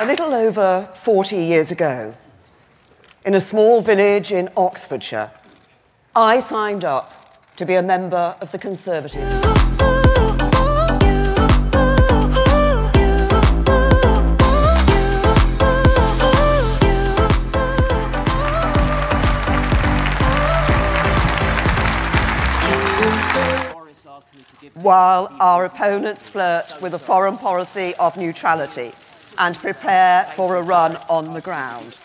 A little over 40 years ago, in a small village in Oxfordshire, I signed up to be a member of the Conservative. While our opponents flirt with a foreign policy of neutrality and prepare for a run on the ground.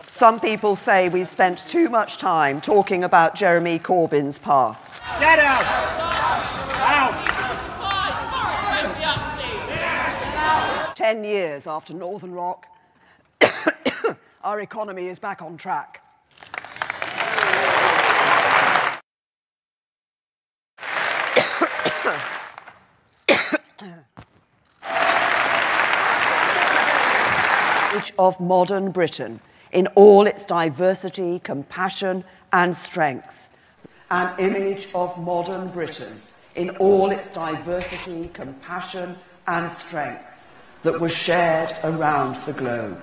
Some people say we've spent too much time talking about Jeremy Corbyn's past. Get out! Out! 10 years after Northern Rock, our economy is back on track. Image of modern Britain in all its diversity, compassion and strength. An image of modern Britain in all its diversity, compassion and strength that was shared around the globe.